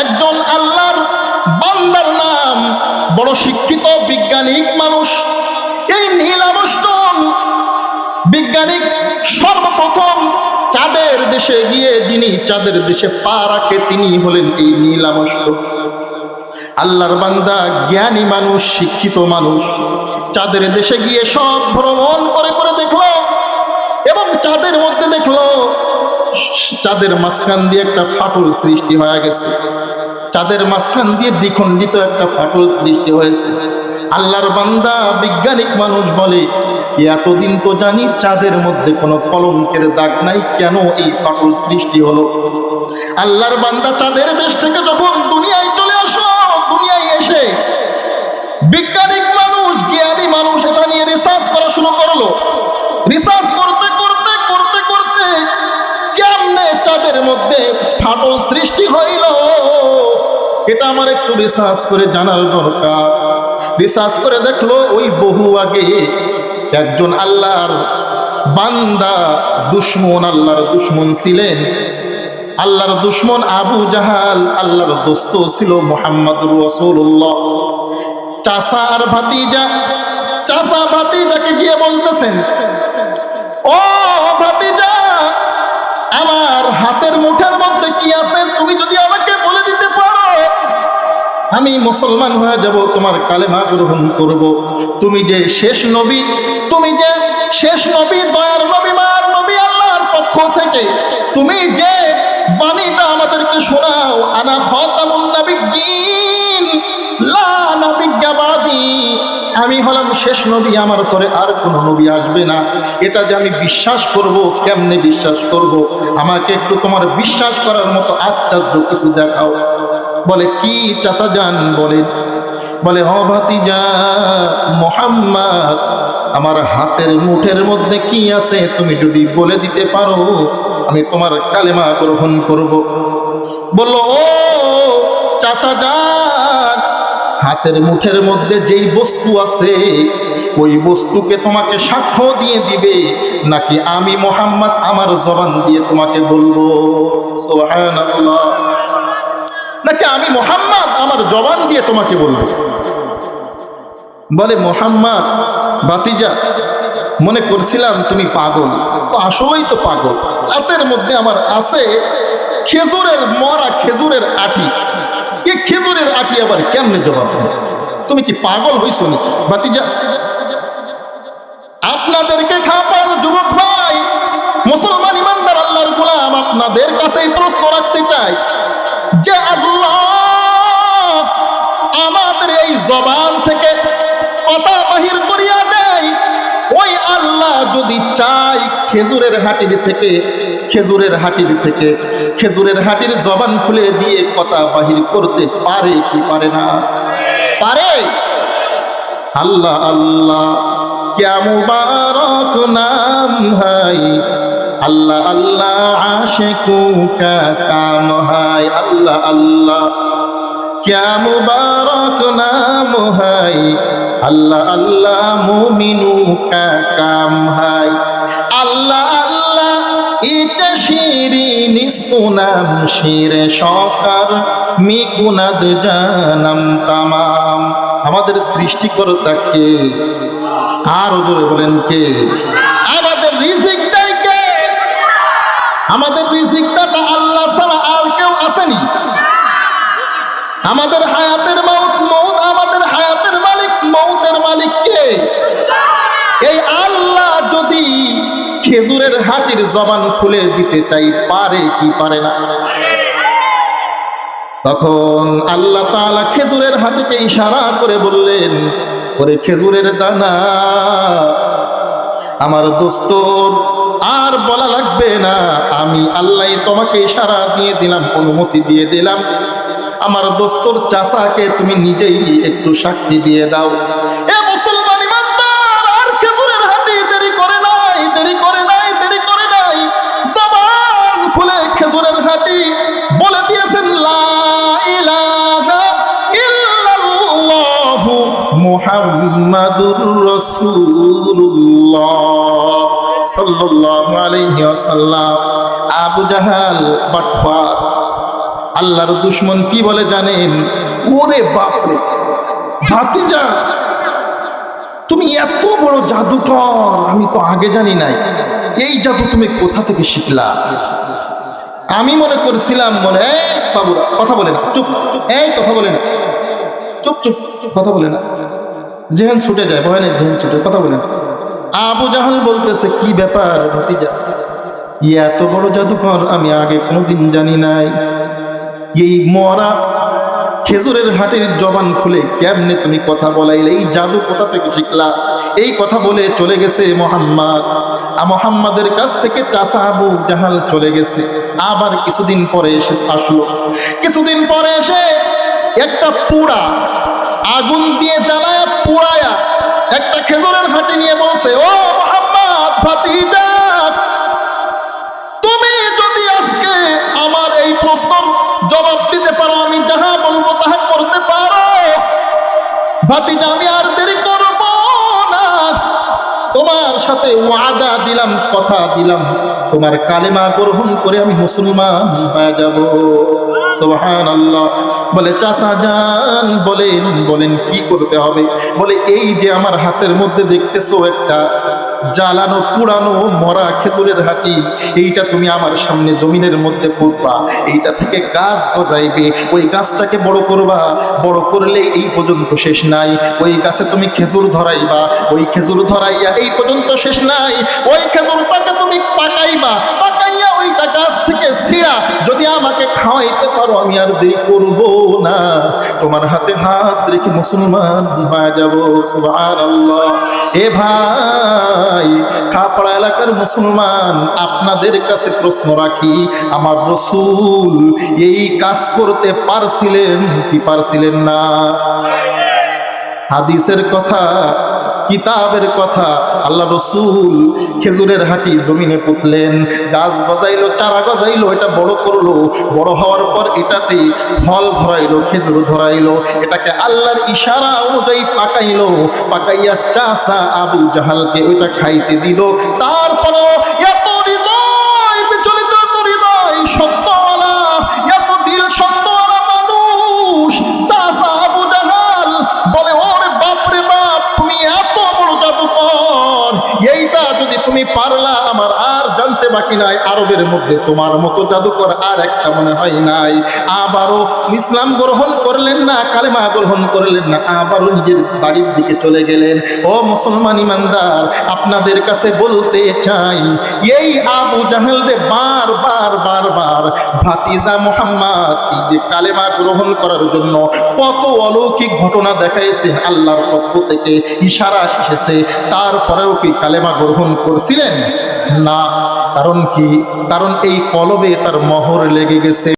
একজন আল্লাহর বান্দার নাম, বড় শিক্ষিত বিজ্ঞানিক মানুষ। এই নীল আর্মস্ট্রং বিজ্ঞানিক সর্বপ্রথম চাঁদের দেশে গিয়ে যিনি চাঁদের দেশে পা রাখে তিনি হলেন এই নীল আর্মস্ট্রং। আল্লাহর বান্দা জ্ঞানী মানুষ, শিক্ষিত মানুষ, চাঁদের দেশে গিয়ে সব ভ্রমণ করে করে দেখলো এবং চাঁদের মধ্যে দেখলো চাঁদের মাঝখান দিয়ে একটা ফাটল সৃষ্টি হয়ে গেছে। চাঁদের মাঝখান দিয়ে দ্বিখণ্ডিত একটা ফাটল সৃষ্টি হয়েছে। আল্লাহর বান্দা বিজ্ঞানিক মানুষ বলে, এতদিন তো জানি চাঁদের মধ্যে কোনো কলঙ্কের দাগ নাই, কেন এই ফাটল সৃষ্টি হলো? আল্লাহর বান্দা চাঁদের দেশ থেকে যখন দুনিয়ায় চলে আসলো, দুনিয়ায় এসে বিজ্ঞানিক মানুষ, জ্ঞানী মানুষ এটা নিয়ে রিসার্চ করা শুরু করলো। রিসার্চ করতে করতে করতে করতে কেমনে চাঁদের মধ্যে ফাটল সৃষ্টি হইল এটা আমার একটু রিসার্চ করে জানার দরকার। রিসার্চ করে দেখলো ওই বহু আগে একজন আল্লাহর বান্দা দুশমন, আল্লাহর দুশমন ছিলেন। আল্লাহর দুশমন আবু জাহাল, আল্লাহর দোস্ত ছিল মুহাম্মদুর রাসূলুল্লাহ। চাচা আর ভাতিজা, চাচা ভাতিজাকে গিয়ে বলতেছেন, ও ভাতিজা, আমার হাতের মুঠের মধ্যে কি আছে তুমি যদি আমাকে বলে দিতে পারো আমি মুসলমান হয়ে যাব, তোমার কালেমা গ্রহণ করব। তুমি যে শেষ নবী, তুমি যে শেষ নবী, দয়ার নবী, মার নবী, আল্লাহর পক্ষ থেকে তুমি যে বাণীটা আমাদেরকে শোনাও, আনা খাতামুন নাবিয়্যিন লা নাবিয়্যা বাদি, আমি হলাম শেষ নবী, আমার পরে আর কোনো নবী আসবে না, এটা যে আমি বিশ্বাস করব, কেমনে বিশ্বাস করব? আমাকে একটু তোমার বিশ্বাস করার মতো আশ্চর্য কিছু দেখাও। বলে, কি চাচা যান বলেন? বলে, হ ভাতিজা মুহাম্মদ, আমার হাতের মুঠের মধ্যে কি আছে তুমি যদি বলে দিতে পারো আমি তোমার কালেমা গ্রহণ করব। বলল, ও চাচা যান, হাতের মুঠের মধ্যে যেই বস্তু আছে ওই বস্তুকে তোমাকে সাক্ষ্য দিয়ে দিবে নাকি আমি মুহাম্মদ আমার জবান দিয়ে তোমাকে বলবো? সুবহানাল্লাহ। নাকি আমি মুহাম্মদ আমার জবান দিয়ে তোমাকে বলবো? বলে, মুহাম্মদ ভাতিজা, মনে করছিলাম তুমি পাগল, তো আসলেই তো পাগল। হাতের মধ্যে আমার আছে খেজুরের মরা, খেজুরের আটি। এই খেজুরের আটি আবার কেমনে জবাব দেবে? তুমি কি পাগল হইছো নাকি ভাতিজা? আপনাদেরকে খাপার যুবক ভাই, মুসলমান ইমানদার আল্লাহর গোলাম, আপনাদের কাছে এই প্রশ্ন রাখতে চাই যে আল্লাহ আমাদের এই জবান থেকে কথা বাহির করিয়া দেয়, ওই আল্লাহ যদি চাই খেজুরের হাটির থেকে, খেজুরের হাটির থেকে, খেজুরের হাটির জবান খুলে দিয়ে কথা বাহির করতে পারে কি পারে না? পারে। আল্লাহ আল্লাহ क्या मुबारक नाम है, अल्लाह अल्लाह आशिकों का काम है, अल्लाह अल्लाह क्या मुबारक नाम है, अल्लाह अल्लाह मोमिनों का काम है, अल्लाह अल्लाह इता शिरीन इस्तुनाम शिरे शौकर मिकुनाद जानम तमाम। আমাদের সৃষ্টিকর্তাকে আরো জোরে বলেন কে? আমাদের রিজিকটাই কে? আমাদের রিজিকটা আল্লাহ ছাড়া আর কেউ আসেনি। আমাদের হায়াতের মৌত, মৌত আমাদের হায়াতের মালিক, মৌতের মালিক কে? এই আল্লাহ যদি খেজুরের হাটির জবান খুলে দিতে চাই পারে কি পারে না? তখন আল্লাহ তাআলা খেজুরের হাতিকে ইশারা করে বললেন, ওরে খেজুরের দানা, আমার দোস্ত আর বলা লাগবে না, আমি আল্লাহ তোমাকে ইশারা দিয়ে দিলাম, অনুমতি দিয়ে দিলাম, আমার দোস্তর চাচাকে তুমি নিজেই একটু সাক্ষী দিয়ে দাও। এ মুসলমান ইমানদার, আর খেজুরের হাটি দেরি করে নাই, দেরি করে নাই, দেরি করে নাই, জবান খুলে খেজুরের হাটি বলে দিয়েছেন, লা ইলাহা ইল্লাল্লাহু মুহাম্মাদুর রাসূলুল্লাহ সাল্লাল্লাহু আলাইহি ওয়াসাল্লাম। আবু জাহাল বাটপার, আল্লাহর দুশমন কি বলে জানেন? ওরে বাপরে ভাতিজা, তুমি এত বড় জাদুকর, আমি তো আগে জানি নাই। এই জাদু তুমি কোথা থেকে শিখলা? আমি মনে করেছিলাম এই বাবুরা কথা বলে না, চুপ, এই কথা বলে না, চুপ চুপ চুপ, কথা বলে না, জেহেন ছুটে যায়, ভয় নেই, জেহেন ছুটে, কথা বলে না। আবু জাহাল বলতেছে, কি ব্যাপার ভাতিজা, এত বড় জাদুকর আমি আগে কোনোদিন জানি নাই। এই মরা খেজুরের হাটের জবান খুলে কেমনে তুমি কথা বলাইলে? এই জাদু কোথা থেকে শিখলা? এই কথা বলে চলে গেছে মোহাম্মদের কাছ থেকে চাচা আবু জাহাল চলে গেছে। আবার কিছুদিন পরে আসলো। কিছুদিন পরে এসে একটা পুড়া আগুন দিয়ে জ্বালায়া পুড়ায়া একটা খেজুরের হাটে নিয়ে বলছে, ও মোহাম্মদ ভাতিজা, তুমি যদি আজকে আমার এই প্রশ্নের জবাব দিতে পারো, আমি যাহা বলবো তাহা করতে পারো, ভাতিজা আমি আর দেরি করব না। তোমার সাথে ওয়াদা দিলাম, কথা দিলাম, তোমার কালেমা গ্রহণ করে আমি মুসলমান হয়ে যাব। সুবহানাল্লাহ। বলে চাচা যান, বলেন কি করতে হবে? বলে এই যে আমার হাতের মধ্যে দেখতেছো একটা জ্বালানো পুরানো মরা খেজুরের হাঁটি, এইটা তুমি আমার সামনে জমিনের মধ্যে পুঁতবা, এইটা থেকে গাছ গজাইবে, ওই গাছটাকে বড় করবা, বড় করলে এই পর্যন্ত শেষ নাই, ওই গাছে তুমি খেজুর ধরাইবা, ওই খেজুর ধরাইয়া এই পর্যন্ত শেষ নাই, ওই খেজুরটাকে তুমি পাকাইবা, পাকাইয়া ওইটা গাছ থেকে ছিঁড়া যদি আমাকে খাওয়াইতে পারো, আমি আর দেরি করব না, তোমার হাতে হাত রেখে মুসলমান হয়ে যাব। সুবহানাল্লাহ। এ ভাই খাপাড়া এলাকার মুসলমান, আপনাদের কাছে প্রশ্ন রাখি, আমার রাসূল এই কাজ করতে পারছিলেন কি পারছিলেন না? হাদিসের কথা, কিতাবের কথা, আল্লাহ রাসূল খেজুরের হাঁটি জমিনে পুঁতলেন, গাছ গজাইলো, চারা গজাইলো, এটা বড় করলো, বড় হওয়ার পর এটাতে ফল ধরাইলো, খেজুর ধরাইলো, এটাকে আল্লাহর ইশারা অনুযায়ী পাকাইলো, পাকাইয়া চাচা আবু জাহালকে ওইটা খাইতে দিল। তারপরও এত হৃদয় বিচলিত, এত হৃদয় সত্যওয়ালা, এত দিল সত্যওয়ালা মানুষ চাচা আবু জাহাল বলে, ওরে বাপরে বাপ, তুমি এত বড় জাদুকর, এইটা যদি তুমি পারলা, আমার আর জানতে বাকি নাই, আরবের মধ্যে তোমার মতো জাদুকর আর একটা মনে হয় নাই। আবারও ইসলাম গ্রহণ করলেন না, কালেমা গ্রহণ করলেন না, আবারও নিজের বাড়ির দিকে চলে গেলেন। ও মুসলমান ইমানদার, আপনাদের কাছে বলতে চাই, এই আবু জাহেল রে বারবার ভাতিজা মুহাম্মদ এই যে কালেমা গ্রহণ করার জন্য কত অলৌকিক ঘটনা দেখাইছে, আল্লাহর পক্ষ থেকে ইশারা এসেছে, তারপরেও কি কালেমা গ্রহণ করছিলেন না? কারণ কি? কারণ এই কলবে তার মোহর লেগে গেছে।